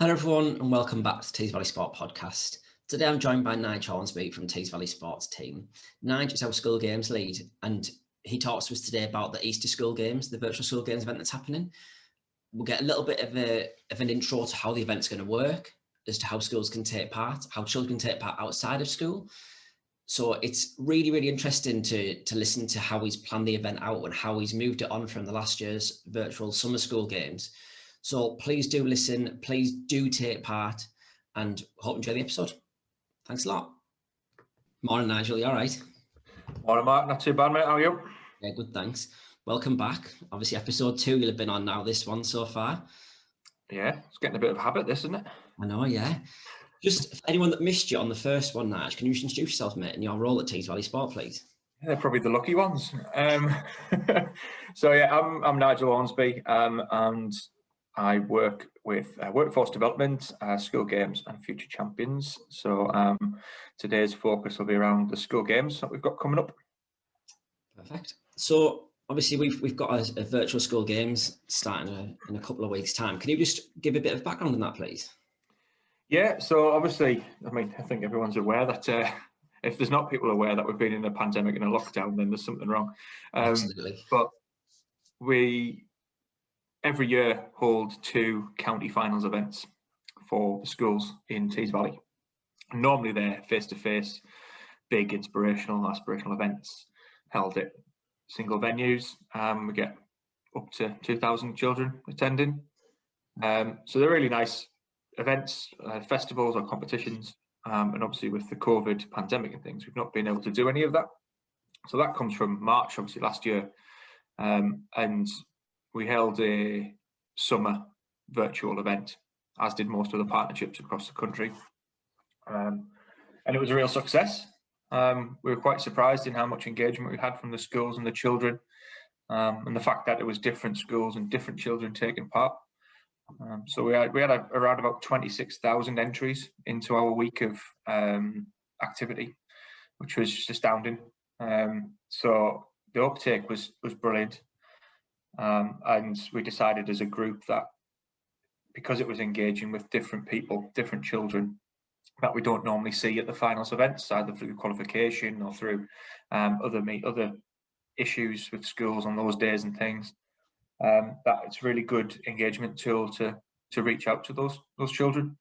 Hello everyone and welcome back to Tees Valley Sport Podcast. Today I'm joined by Nigel Hornsby from Tees Valley Sports team. Nigel is our school games lead and he talks to us today about the Easter school games, the virtual school games event that's happening. We'll get a little bit of an intro to how the event's going to work, as to how schools can take part, how children can take part outside of school. So it's really, really interesting to listen to how he's planned the event out and how he's moved it on from the last year's virtual summer school games. So please do listen, please do take part, and hope you enjoy the episode. Thanks a lot. Morning, Nigel, you all right? Morning, Mark. Not too bad, mate. How are you? Yeah, good, thanks. Welcome back. Obviously, episode 2 you'll have been on now, this one so far. Yeah, it's getting a bit of a habit, this, isn't it? I know, yeah. Just for anyone that missed you on the first one, Nigel, can you just introduce yourself, mate, and your role at Tees Valley Sport, please? Yeah, they're probably the lucky ones. So yeah, I'm Nigel Hornsby, and I work with workforce development, school games, and future champions. So today's focus will be around the school games that we've got coming up. Perfect. So obviously we've got a virtual school games starting in a couple of weeks' time. Can you just give a bit of background on that, please? Yeah. So obviously, I mean, I think everyone's aware that if there's not people aware that we've been in a pandemic and a lockdown, then there's something wrong. Absolutely. But we every year hold 2 county finals events for the schools in Tees Valley. Normally they're face-to-face, big inspirational, aspirational events held at single venues. We get up to 2,000 children attending. So they're really nice events, festivals or competitions. And obviously with the COVID pandemic and things, we've not been able to do any of that. So that comes from March, obviously last year. And we held a summer virtual event, as did most of the partnerships across the country. And it was a real success. We were quite surprised in how much engagement we had from the schools and the children, and the fact that it was different schools and different children taking part. So we had around about 26,000 entries into our week of activity, which was just astounding. So the uptake was brilliant. And we decided as a group that because it was engaging with different people, different children that we don't normally see at the finals events, either through qualification or through other issues with schools on those days and things, that it's a really good engagement tool to reach out to those children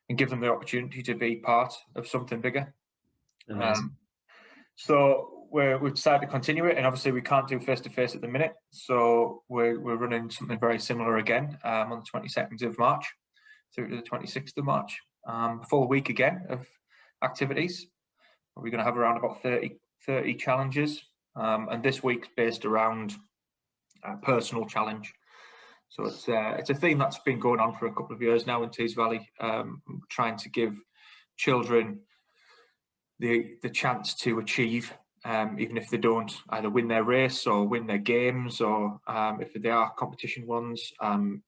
and give them the opportunity to be part of something bigger. So we've decided to continue it, and obviously we can't do face-to-face at the minute, so we're running something very similar again on the 22nd of March through to the 26th of March. Full week again of activities. We're going to have around about 30 challenges, and this week's based around a personal challenge. So it's a theme that's been going on for a couple of years now in Tees Valley, trying to give children the chance to achieve, even if they don't either win their race or win their games, or if they are competition ones,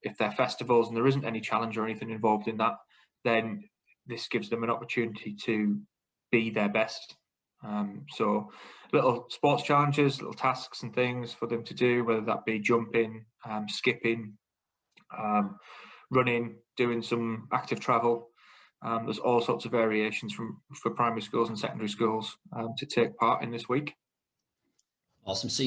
if they're festivals and there isn't any challenge or anything involved in that, then this gives them an opportunity to be their best. So little sports challenges, little tasks and things for them to do, whether that be jumping, skipping, running, doing some active travel. There's all sorts of variations for primary schools and secondary schools to take part in this week. Awesome. So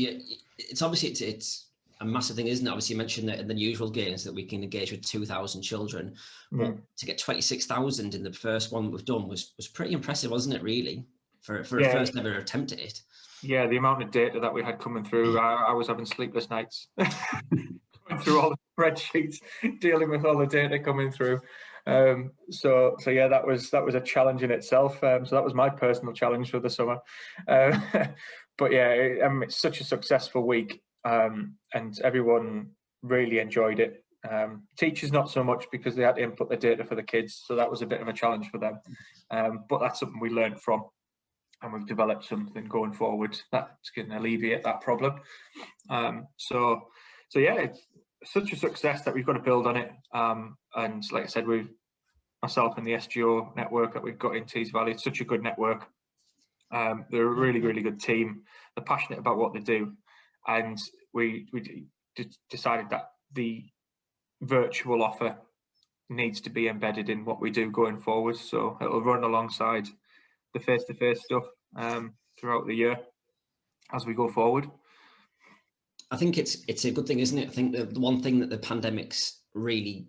it's obviously it's a massive thing, isn't it? Obviously you mentioned that in the usual games that we can engage with 2,000 children, but to get 26,000 in the first one we've done was pretty impressive, wasn't it, really, for a first ever attempt at it? Yeah, the amount of data that we had coming through, I was having sleepless nights going through all the spreadsheets, dealing with all the data coming through. So yeah, that was a challenge in itself. So that was my personal challenge for the summer. But yeah, it's such a successful week, and everyone really enjoyed it. Teachers not so much, because they had to input the data for the kids, so that was a bit of a challenge for them. But that's something we learned from, and we've developed something going forward that's going to alleviate that problem. So yeah, it's such a success that we've got to build on it. And like I said, myself and the SGO network that we've got in Tees Valley, it's such a good network. They're a really, really good team. They're passionate about what they do, and we decided that the virtual offer needs to be embedded in what we do going forward. So it'll run alongside the face-to-face stuff throughout the year as we go forward. I think it's a good thing, isn't it? I think the one thing that the pandemic's really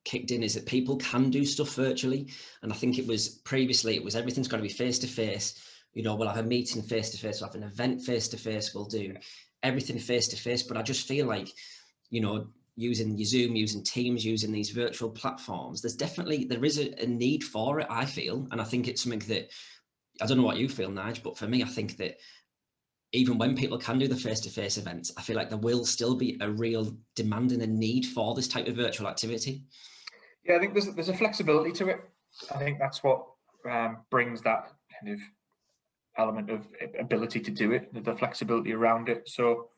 kicked in is that people can do stuff virtually. And I think previously it was everything's got to be face-to-face. We'll have a meeting face-to-face, we'll have an event face-to-face, we'll do everything face-to-face. But I just feel like, using Zoom, using Teams, using these virtual platforms, there is a need for it, I feel. And I think it's something that, I don't know what you feel, Nigel, but for me, I think that even when people can do the face-to-face events, I feel like there will still be a real demand and a need for this type of virtual activity. Yeah, I think there's a flexibility to it. I think that's what brings that kind of element of ability to do it, the flexibility around it. So,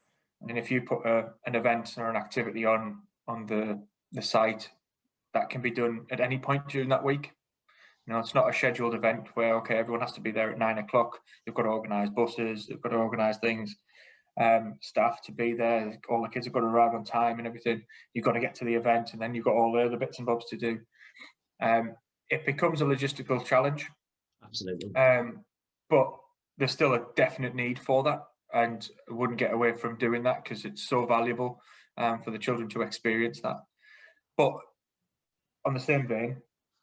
I mean, if you put an event or an activity on the site, that can be done at any point during that week. It's not a scheduled event where, okay, everyone has to be there at 9 o'clock. They've got to organise buses, they've got to organise things, staff to be there. All the kids have got to arrive on time and everything. You've got to get to the event, and then you've got all the other bits and bobs to do. It becomes a logistical challenge. Absolutely. But there's still a definite need for that, and I wouldn't get away from doing that because it's so valuable for the children to experience that. But on the same vein,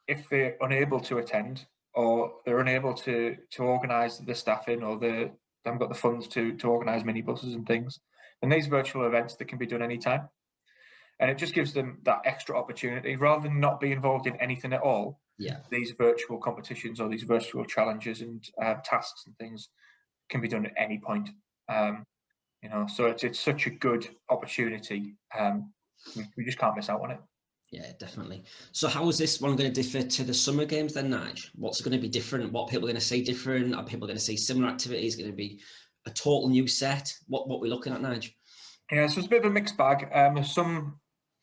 if they're unable to attend, or they're unable to organise the staffing, or they haven't got the funds to organise minibuses and things, then these virtual events, that can be done anytime. And it just gives them that extra opportunity, rather than not be involved in anything at all. Yeah. These virtual competitions or these virtual challenges and tasks and things can be done at any point. So it's such a good opportunity. We just can't miss out on it. Yeah, definitely. So how is this one going to differ to the summer games then, Nigel? What's going to be different? What people are going to see different? Are people going to see similar activities? Going to be a total new set? What we're looking at, Nigel? Yeah, so it's a bit of a mixed bag. There's some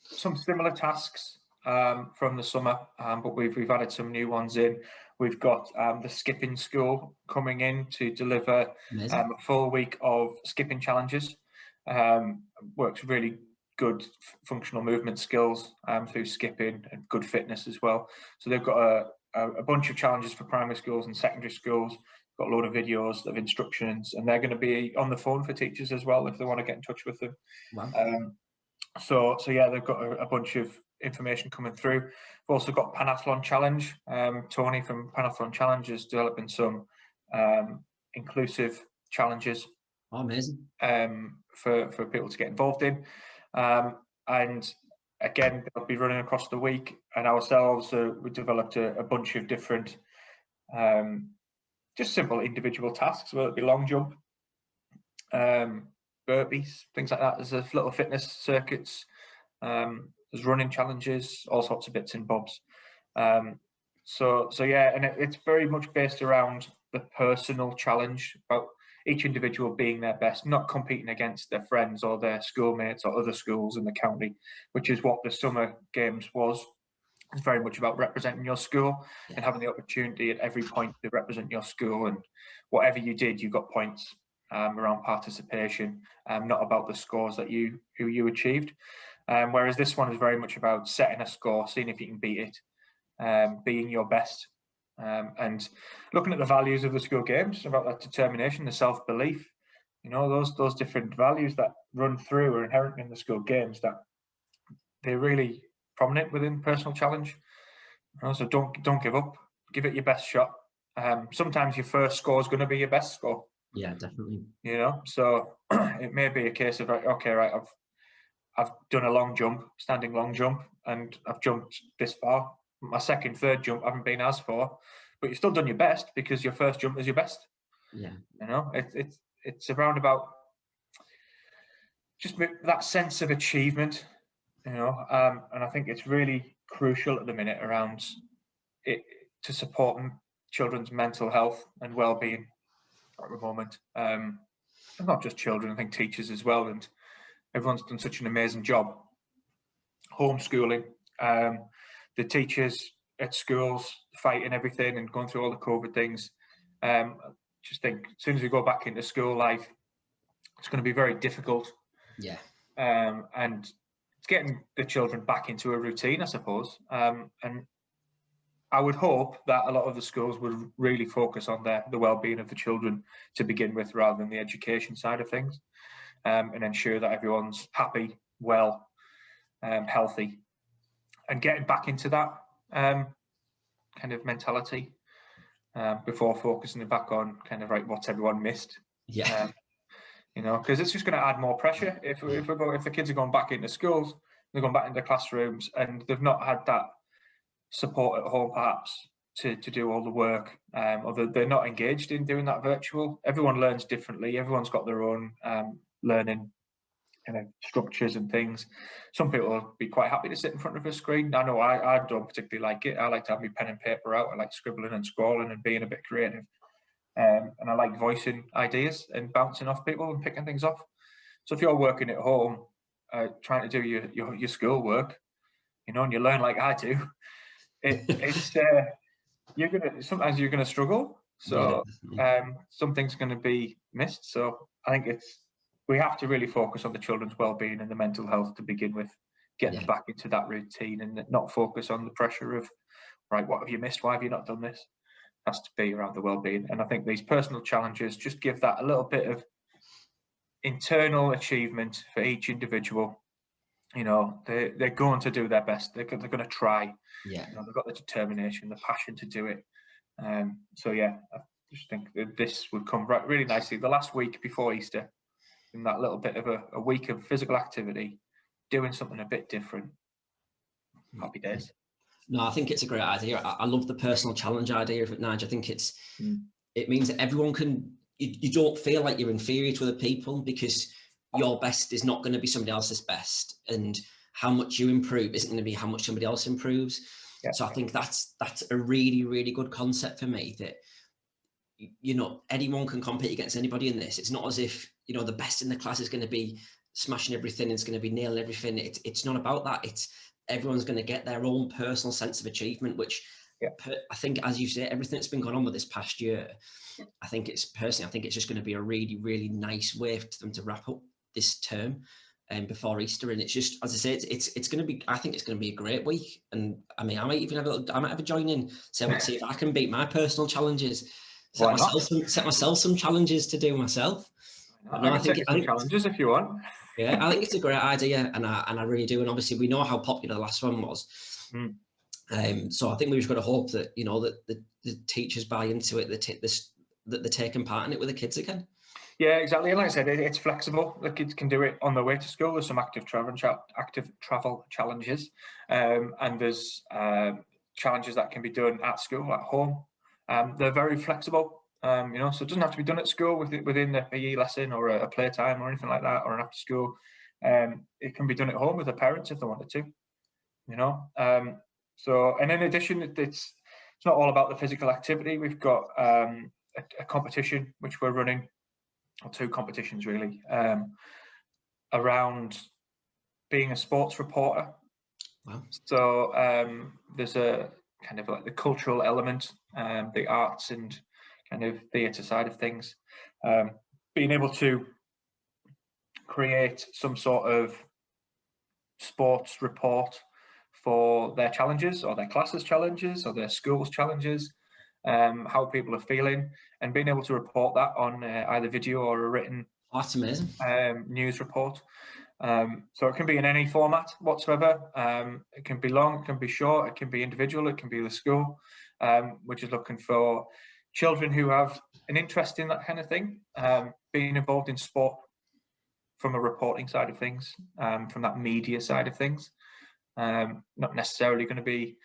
similar tasks from the summer, but we've added some new ones in. We've got the skipping school coming in to deliver a full week of skipping challenges. Works really good functional movement skills through skipping, and good fitness as well. So they've got a bunch of challenges for primary schools and secondary schools. Got a load of videos of instructions, and they're going to be on the phone for teachers as well if they want to get in touch with them. Wow. So yeah, they've got a bunch of information coming through. We've also got Panathlon Challenge. Tony from Panathlon Challenge is developing some inclusive challenges. Oh, amazing. For people to get involved in. And again, they'll be running across the week. And ourselves, we developed a bunch of different, just simple individual tasks, whether it be long jump, burpees, things like that. There's little fitness circuits, there's running challenges, all sorts of bits and bobs. So yeah, and it's very much based around the personal challenge, about each individual being their best, not competing against their friends or their schoolmates or other schools in the county, which is what the summer games was. It's very much about representing your school and having the opportunity at every point to represent your school, and whatever you did, you got points around participation, not about the scores that you achieved. Whereas this one is very much about setting a score, seeing if you can beat it, being your best, and looking at the values of the school games, about that determination, the self-belief, those different values that run through are inherent in the school games, that they're really prominent within personal challenge. So don't give up, give it your best shot. Sometimes your first score is going to be your best score. Yeah, definitely. So it may be a case of, okay, right, I've done a long jump, standing long jump, and I've jumped this far. My second, third jump haven't been as far, but you've still done your best because your first jump is your best. Yeah. It's around about just that sense of achievement, and I think it's really crucial at the minute around it to support children's mental health and well-being at the moment. And not just children, I think teachers as well, and everyone's done such an amazing job homeschooling. The teachers at schools fighting everything and going through all the COVID things. Just think, as soon as we go back into school life, it's going to be very difficult. Yeah. And it's getting the children back into a routine, I suppose. And I would hope that a lot of the schools would really focus on the well-being of the children to begin with, rather than the education side of things, and ensure that everyone's happy, well, healthy, and getting back into that kind of mentality before focusing back on kind of right, what's everyone missed. Yeah. Because it's just going to add more pressure if the kids are going back into schools, they're going back into classrooms, and they've not had that support at home, perhaps, to do all the work, or they're not engaged in doing that virtual. Everyone learns differently. Everyone's got their own learning kind of structures and things. Some people will be quite happy to sit in front of a screen. I know I don't particularly like it. I like to have my pen and paper out. I like scribbling and scrawling and being a bit creative. And I like voicing ideas and bouncing off people and picking things off. So if you're working at home, trying to do your school work, and you learn like I do, it's sometimes you're gonna struggle. So something's going to be missed. So I think we have to really focus on the children's well-being and the mental health to begin with, get them back into that routine, and not focus on the pressure of, right, what have you missed? Why have you not done this? It has to be around the well-being. And I think these personal challenges just give that a little bit of internal achievement for each individual. They're going to do their best. They're going to try. Yeah. They've got the determination, the passion to do it. So yeah, I just think that this would come right really nicely. The last week before Easter, in that little bit of a week of physical activity, doing something a bit different. Happy days. No, I think it's a great idea. I love the personal challenge idea of it, Nigel. I think it means that everyone can. You don't feel like you're inferior to other people, because your best is not going to be somebody else's best, and how much you improve isn't going to be how much somebody else improves. Yeah. So I think that's a really, really good concept for me, that anyone can compete against anybody in this. It's not as if the best in the class is going to be smashing everything, it's going to be nailing everything. It's not about that. It's everyone's going to get their own personal sense of achievement, which I think, as you say, everything that's been going on with this past year, I think it's just going to be a really, really nice way for them to wrap up this term before Easter. And it's just, as I say, it's going to be, I think it's going to be a great week. And I mean, I might have a join in, see if I can beat my personal challenges, set myself some challenges to do myself. I think challenges if you want. Yeah, I think it's a great idea, and I really do. And obviously, we know how popular the last one was. So I think we've just got to hope that that the teachers buy into it, that they're taking part in it with the kids again. Yeah, exactly. And like I said, it's flexible. The kids can do it on their way to school. There's some active travel challenges, and there's challenges that can be done at school, at home. They're very flexible. So it doesn't have to be done at school within a PE lesson or a playtime or anything like that, or an after school. It can be done at home with the parents if they wanted to. So, and in addition, it's not all about the physical activity. We've got a competition which we're running, or two competitions really, around being a sports reporter. Wow. So there's a kind of like the cultural element, the arts and kind of theatre side of things, being able to create some sort of sports report for their challenges, or their classes challenges, or their schools challenges, how people are feeling, and being able to report that on either video or a written That's amazing. News report. So it can be in any format whatsoever. It can be long, it can be short, it can be individual, it can be the school, which is looking for children who have an interest in that kind of thing, being involved in sport from a reporting side of things, from that media side of things. Not necessarily going to be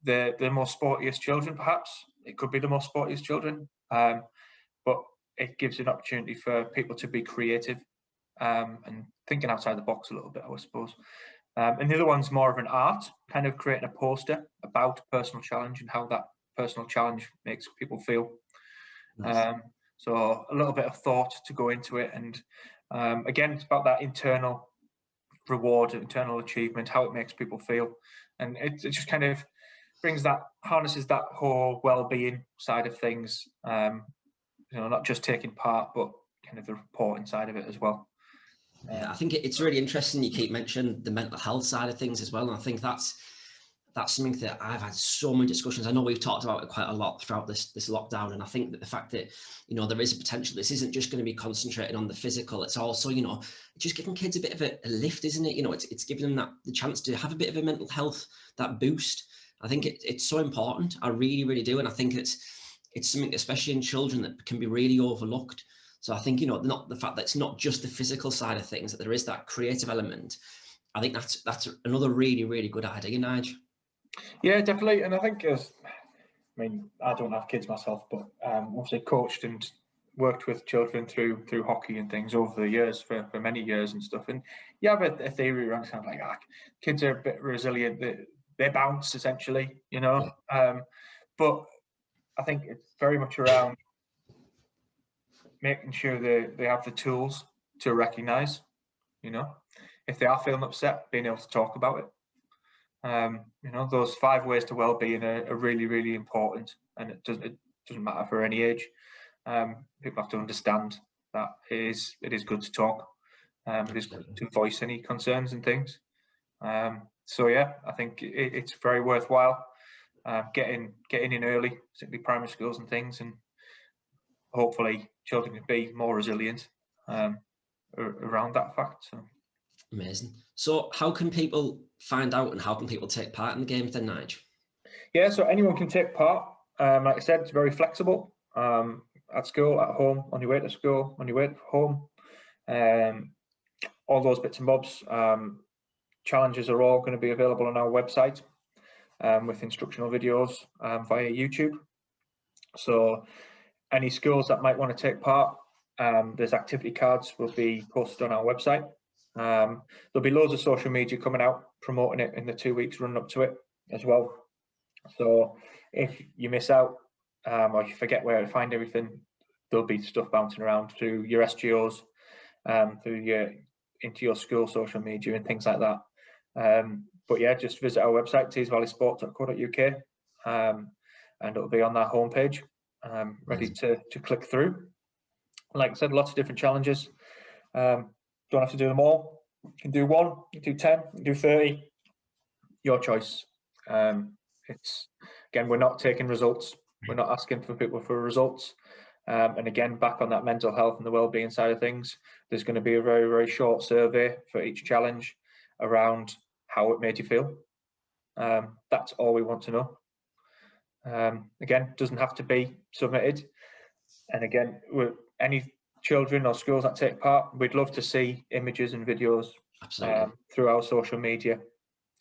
the most sportiest children, perhaps. It could be the most sportiest children, but it gives an opportunity for people to be creative and thinking outside the box a little bit, I suppose. And the other one's more of an art, kind of creating a poster about personal challenge and how that personal challenge makes people feel. Nice. So a little bit of thought to go into it. And again, it's about that internal reward, internal achievement, how it makes people feel. And it just kind of harnesses that whole well-being side of things, not just taking part, but kind of the reporting side of it as well. Yeah, I think it's really interesting you keep mentioning the mental health side of things as well. And I think that's something that I've had so many discussions. I know we've talked about it quite a lot throughout this lockdown. And I think that the fact that, there is a potential, this isn't just going to be concentrated on the physical. It's also, just giving kids a bit of a lift, isn't it? It's giving them the chance to have a bit of a mental health, that boost. I think it's so important. I really, really do. And I think it's something, especially in children, that can be really overlooked. So I think, not the fact that it's not just the physical side of things, that there is that creative element. I think that's another really, really good idea, Nigel. Yeah, definitely. And I think I don't have kids myself, but obviously coached and worked with children through hockey and things over the years for many years and stuff. And you have a theory around kind of like, kids are a bit resilient, they bounce essentially, Yeah. But I think it's very much around making sure they have the tools to recognise, if they are feeling upset, being able to talk about it. Those 5 ways to well-being are really, really important, and it doesn't matter for any age. People have to understand that it is good to talk. It is good to voice any concerns and things. So yeah, I think it's very worthwhile getting in early, particularly primary schools and things, and hopefully children can be more resilient around that fact. So. Amazing. So how can people find out and how can people take part in the games then, Nigel? Yeah, so anyone can take part. Like I said, it's very flexible. At school, at home, on your way to school, on your way to home. All those bits and bobs. Challenges are all going to be available on our website with instructional videos via YouTube. So any schools that might want to take part, there's activity cards will be posted on our website. There'll be loads of social media coming out promoting it in the 2 weeks running up to it as well. So if you miss out or you forget where to find everything, there'll be stuff bouncing around through your SGOs, into your school social media and things like that. But yeah, just visit our website, teesvalleysport.co.uk, and it'll be on that homepage, ready to click through. Like I said, lots of different challenges. Don't have to do them all. You can do 1, you can do 10, you can do 30. Your choice. It's again, we're not taking results. We're not asking for people for results. And again, back on that mental health and the well-being side of things, there's going to be a very, very short survey for each challenge around how it made you feel. That's all we want to know. Again, doesn't have to be submitted. And again, any children or schools that take part, we'd love to see images and videos through our social media,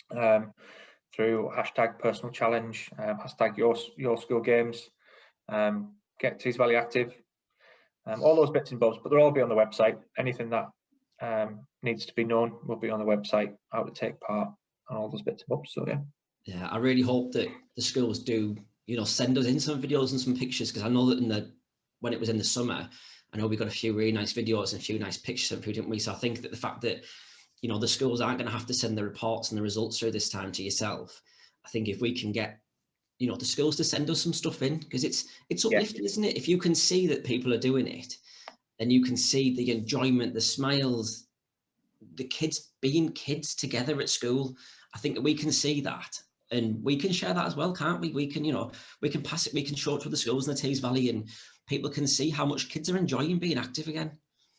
through hashtag personal challenge, hashtag your school games, get Tees Valley active, all those bits and bobs, but they'll all be on the website. Anything that needs to be known will be on the website, how to take part, and all those bits and bobs. So yeah, I really hope that the schools do, send us in some videos and some pictures, because I know that when it was in the summer, I know we got a few really nice videos and a few nice pictures sent through, didn't we? So I think that the fact that, the schools aren't going to have to send the reports and the results through this time to yourself. I think if we can get, the schools to send us some stuff in, because it's uplifting, isn't it? If you can see that people are doing it, and you can see the enjoyment, the smiles, the kids being kids together at school, I think that we can see that. And we can share that as well, can't we? We can, we can pass it, we can show it to the schools in the Tees Valley, and people can see how much kids are enjoying being active again.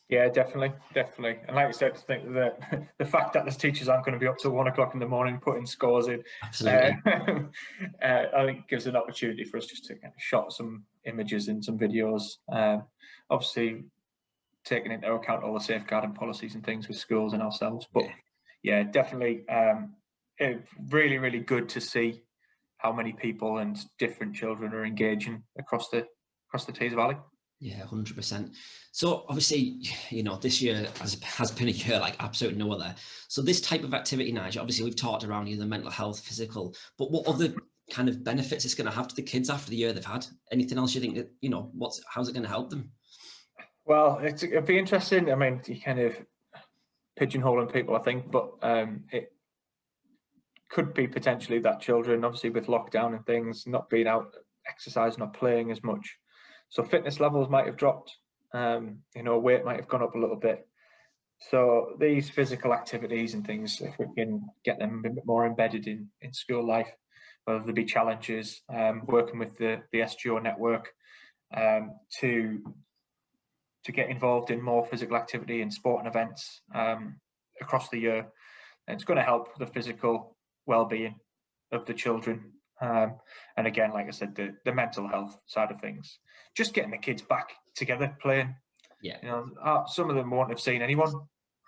Yeah, definitely. And like I said, I think that the fact that the teachers aren't going to be up till 1 o'clock in the morning putting scores in, absolutely, I think gives an opportunity for us just to kind of shot some images and some videos. Obviously, taking into account all the safeguarding policies and things with schools and ourselves. But yeah, definitely, really, really good to see how many people and different children are engaging across the Tees Valley. Yeah, 100%. So obviously, this year has been a year like absolutely no other. So this type of activity, Nigel, obviously we've talked around the mental health, physical, but what other kind of benefits it's going to have to the kids after the year they've had? Anything else you think that, how's it going to help them? Well, it'd be interesting. I mean, you kind of pigeonholing people, I think, but it could be potentially that children, obviously with lockdown and things, not being out exercising or playing as much, so fitness levels might have dropped. Weight might have gone up a little bit. So these physical activities and things, if we can get them a bit more embedded in school life, whether there be challenges, working with the SGO network to get involved in more physical activity and sporting events across the year, and it's going to help the physical well-being of the children. And again, like I said, the mental health side of things, just getting the kids back together playing. Yeah. You know, some of them won't have seen anyone.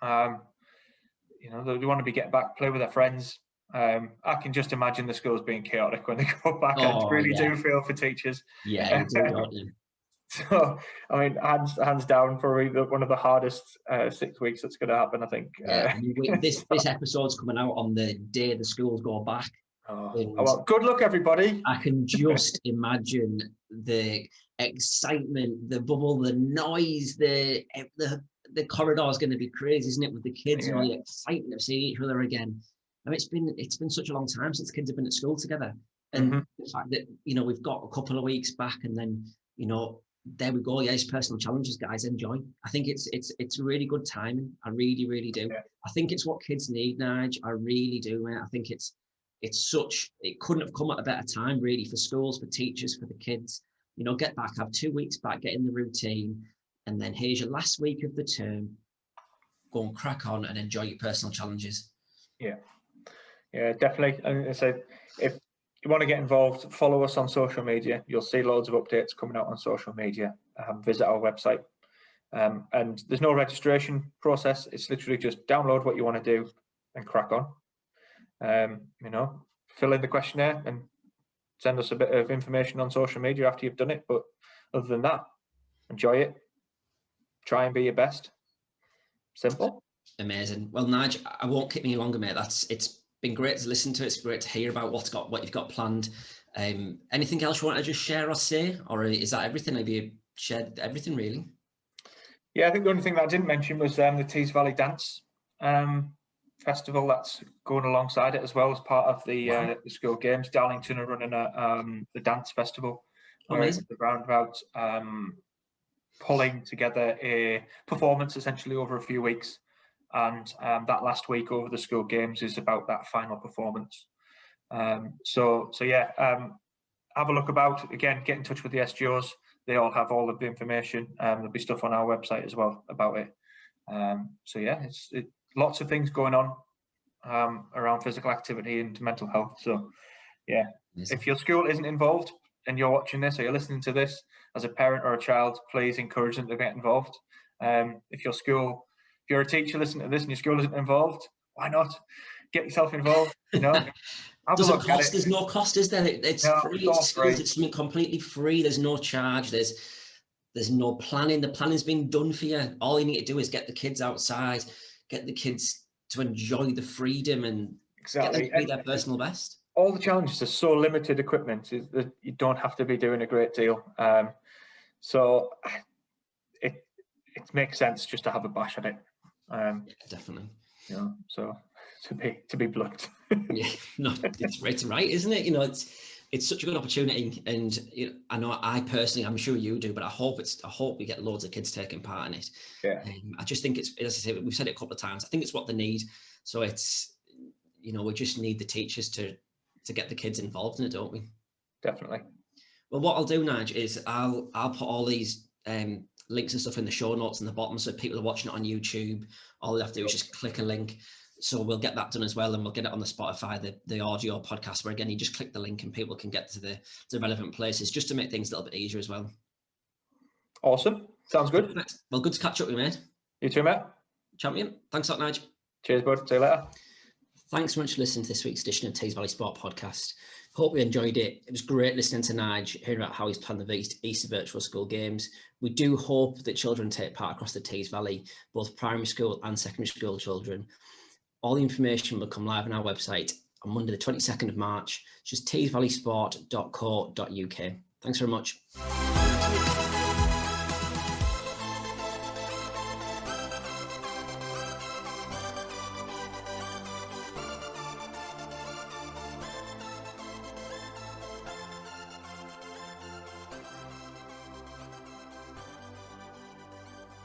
You know, they want to getting back, play with their friends. I can just imagine the schools being chaotic when they go back. I really do feel for teachers. Yeah, you do, don't you? So, I mean, hands down, probably one of the hardest 6 weeks that's going to happen, I think. Yeah, I mean, this episode's coming out on the day the schools go back. Well, good luck, everybody. I can just imagine the excitement, the bubble, the noise, the corridor is going to be crazy, isn't it? With the kids and all the excitement of seeing each other again. I mean, it's been such a long time since kids have been at school together, and the fact that we've got a couple of weeks back, and then there we go. Yeah, it's personal challenges, guys. Enjoy. I think it's really good timing. I really, really do. Yeah. I think it's what kids need, Nige. I really do, mate. I think it couldn't have come at a better time, really, for schools, for teachers, for the kids. Get back, have 2 weeks back, get in the routine, and then here's your last week of the term. Go and crack on and enjoy your personal challenges. Yeah, definitely. And so if you want to get involved, follow us on social media. You'll see loads of updates coming out on social media. Visit our website. And there's no registration process. It's literally just download what you want to do and crack on. Fill in the questionnaire and send us a bit of information on social media after you've done it. But other than that, enjoy it. Try and be your best. Simple. Amazing. Well, Nige, I won't keep you longer, mate. It's been great to listen to. It's great to hear about what you've got planned. Anything else you want to just share or say, or is that everything? Have you shared everything, really? Yeah, I think the only thing that I didn't mention was the Tees Valley Dance Festival that's going alongside it as well as part of the school games. Darlington are running the dance festival, where it's around about pulling together a performance essentially over a few weeks, and that last week over the school games is about that final performance. So yeah, have a look about. Again, get in touch with the SGOs. They all have all of the information. There'll be stuff on our website as well about it. So yeah, it's lots of things going on around physical activity and mental health. So yeah, if your school isn't involved and you're watching this or you're listening to this as a parent or a child, please encourage them to get involved. If you're a teacher listening to this and your school isn't involved, why not get yourself involved? Doesn't cost. There's no cost, is there? It's free. It's free. It's something completely free. There's no charge. There's no planning. The planning's been done for you. All you need to do is get the kids outside, get the kids to enjoy the freedom and get them to be their personal best. All the challenges are so limited equipment is that you don't have to be doing a great deal. So it makes sense just to have a bash at it. Yeah, definitely. So to be blunt. Yeah, no, it's right, isn't it? It's such a good opportunity, and I know I personally, I'm sure you do, but I hope we get loads of kids taking part in it. Yeah. I just think it's, as I say, we've said it a couple of times. I think it's what they need. So it's, we just need the teachers to get the kids involved in it, don't we? Definitely. Well, what I'll do, Nige, is I'll put all these links and stuff in the show notes in the bottom, so if people are watching it on YouTube, all they have to do is just click a link. So we'll get that done as well, and we'll get it on the Spotify, the audio podcast, where again you just click the link and people can get to the relevant places, just to make things a little bit easier as well. Awesome. Sounds good. Well, good to catch up with you, mate. You too, mate. Champion. Thanks a lot, Nige. Cheers, bud. See you later. Thanks so much for listening to this week's edition of Tees Valley Sport Podcast. Hope you enjoyed it. It was great listening to Nige, hearing about how he's planned the Easter Virtual School Games. We do hope that children take part across the Tees Valley, both primary school and secondary school children. All the information will come live on our website on Monday, the 22nd of March. It's just teesvalleysport.co.uk. Thanks very much.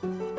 Thank you.